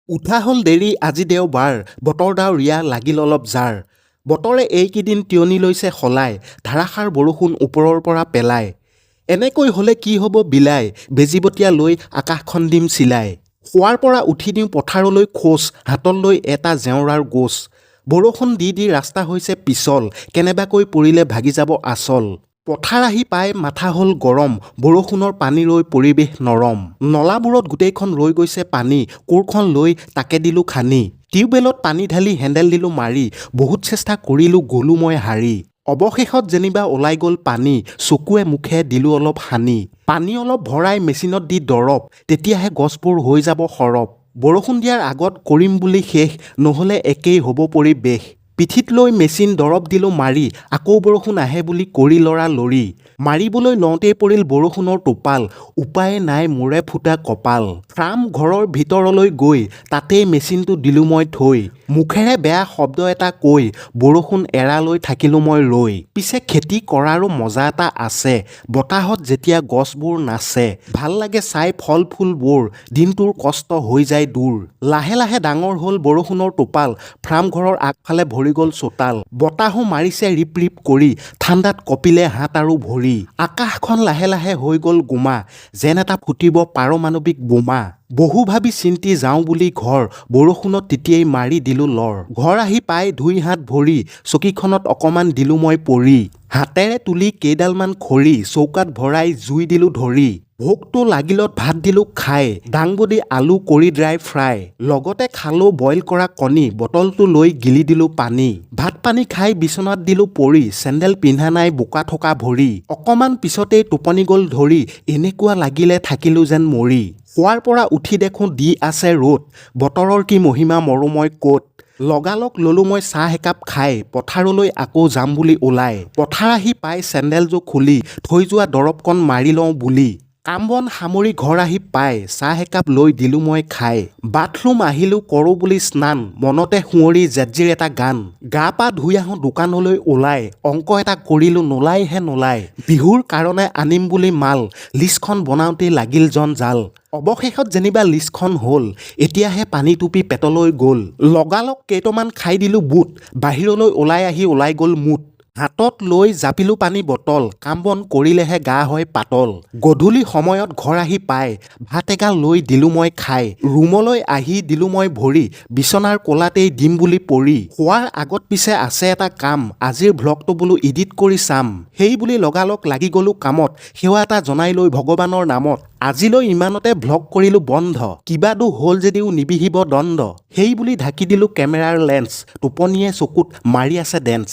উঠা হ'ল দেৰি আজি দেওবাৰ বতৰ ডাৱৰীয়া লাগিল অলপ জাৰ বতৰে এইকেইদিন তিয়নি লৈছে সলাই ধাৰাসাৰ বৰষুণ ওপৰৰ পৰা পেলায় এনেকৈ হ'লে কি হ'ব বিলাই বেজীবতীয়া লৈ আকাশখন দিম চিলাই শোৱাৰ পৰা উঠি দিওঁ পথাৰলৈ খোজ হাতত লৈ এটা জেওৰাৰ গোচ বৰষুণ দি দি ৰাস্তা হৈছে পিছল কেনেবাকৈ পৰিলে ভাগি যাব আচল পথাৰ আহি পাই মাথা হ'ল গৰম বৰষুণৰ পানী ৰৈ পৰিৱেশ নৰম নলাবোৰত গোটেইখন ৰৈ গৈছে পানী কোৰখন লৈ তাকে দিলোঁ খানি টিউবৱেলত পানী ঢালি হেণ্ডেল দিলোঁ মাৰি বহুত চেষ্টা কৰিলোঁ গ'লো মই হাৰি অৱশেষত যেনিবা ওলাই গ'ল পানী চকুৱে মুখে দিলোঁ অলপ সানি পানী অলপ ভৰাই মেচিনত দি দৰৱ তেতিয়াহে গছবোৰ হৈ যাব সৰব বৰষুণ দিয়াৰ আগত কৰিম বুলি শেষ নহ'লে একেই হ'ব পৰিৱেশ পিঠিত লৈ মেচিন দৰৱ দিলোঁ মাৰি আকৌ বৰষুণ আহে বুলি কৰি লৰা লৰি মাৰিবলৈ লওঁতেই পৰিল বৰষুণৰ টোপাল উপায়ে নাই মোৰে ফুটা কপাল ফ্ৰাম ঘৰৰ ভিতৰলৈ গৈ তাতেই মেচিনটো দিলোঁ মই থৈ মুখেৰে বেয়া শব্দ এটা কৈ বৰষুণ এৰালৈ থাকিলোঁ মই ৰৈ পিছে খেতি কৰাৰো মজা এটা আছে বতাহত যেতিয়া গছবোৰ নাচে ভাল লাগে চাই ফল ফুলবোৰ দিনটোৰ কষ্ট হৈ যায় দূৰ লাহে লাহে ডাঙৰ হ'ল বৰষুণৰ টোপাল ফ্ৰাম ঘৰৰ আগফালে ভৰি গ'ল চোতাল বতাহো মাৰিছে ৰিপ ৰিপ কৰি ঠাণ্ডাত কঁপিলে হাত আৰু ভৰি আকাশখন লাহে লাহে হৈ গ'ল গোমা যেন এটা ফুটিব পাৰমাণৱিক বোমা বহু ভাবি চিন্তি যাওঁ বুলি ঘৰ বৰষুণত তেতিয়াই মাৰি দিলোঁ লৰ ঘৰ আহি পাই ধুই হাত ভৰি চকীখনত অকমান দিলোঁ মই পৰি হাতেৰে তুলি কেইডালমান খৰি চৌকাত ভৰাই জুই দিলোঁ ধৰি ভোকটো লাগিলত ভাত দিলোঁ খাই দাংবডি আলু কৰি ড্ৰাই ফ্ৰাই লগতে খালোঁ বইল কৰা কণী বটলটো লৈ গিলি দিলোঁ পানী ভাত পানী খাই বিচনাত দিলোঁ পৰি চেণ্ডেল পিন্ধা নাই বোকা থকা ভৰি অকমান পিছতেই টোপনি গ'ল ধৰি এনেকুৱা লাগিলে থাকিলোঁ যেন মৰি শোৱাৰ পৰা উঠি দেখোঁ দি আছে ৰ'দ বতৰৰ কি মহিমা মৰো মই ক'ত লগালগ ল'লোঁ মই চাহ একাপ খাই পথাৰলৈ আকৌ যাম বুলি ওলাই পথাৰ আহি পাই চেণ্ডেলযোৰ খুলি থৈ যোৱা দৰৱকণ মাৰি লওঁ বুলি কাম বন সামৰি ঘৰ আহি পাই চাহ একাপ লৈ দিলোঁ মই খাই বাথৰুম আহিলোঁ কৰোঁ বুলি স্নান মনতে সুঁৱৰি জেৎজিৰ এটা গান গা পা ধুই আহোঁ দোকানলৈ ওলাই অংক এটা কৰিলোঁ নোলাইহে নোলাই বিহুৰ কাৰণে আনিম বুলি মাল লিষ্টখন বনাওঁতেই লাগিল জঞ্জাল অৱশেষত যেনিবা লিষ্টখন হ'ল এতিয়াহে পানী টুপি পেটলৈ গ'ল লগালগ কেইটামান খাই দিলোঁ বুট বাহিৰলৈ ওলাই গ'ল মুঠ হাতত লৈ জাপিলোঁ পানী বটল কাম বন কৰিলেহে গা হয় পাতল গধূলি সময়ত ঘৰ আহি পাই ভাত এগাল লৈ দিলোঁ মই খাই ৰুমলৈ আহি দিলোঁ মই ভৰি বিচনাৰ কোলাতেই দিম বুলি পৰি শোৱাৰ আগত পিছে আছে এটা কাম আজিৰ ভ্লগটো বোলো এডিট কৰি চাম সেই বুলি লগালগ লাগি গ'লোঁ কামত সেৱা এটা জনাই লৈ ভগৱানৰ নামত আজিলৈ ইমানতে ভ্লগ কৰিলোঁ বন্ধ কিবাটো হ'ল যদিও নিবিহিব দণ্ড সেই বুলি ঢাকি দিলোঁ কেমেৰাৰ লেন্স টোপনিয়ে চকুত মাৰি আছে ডেন্স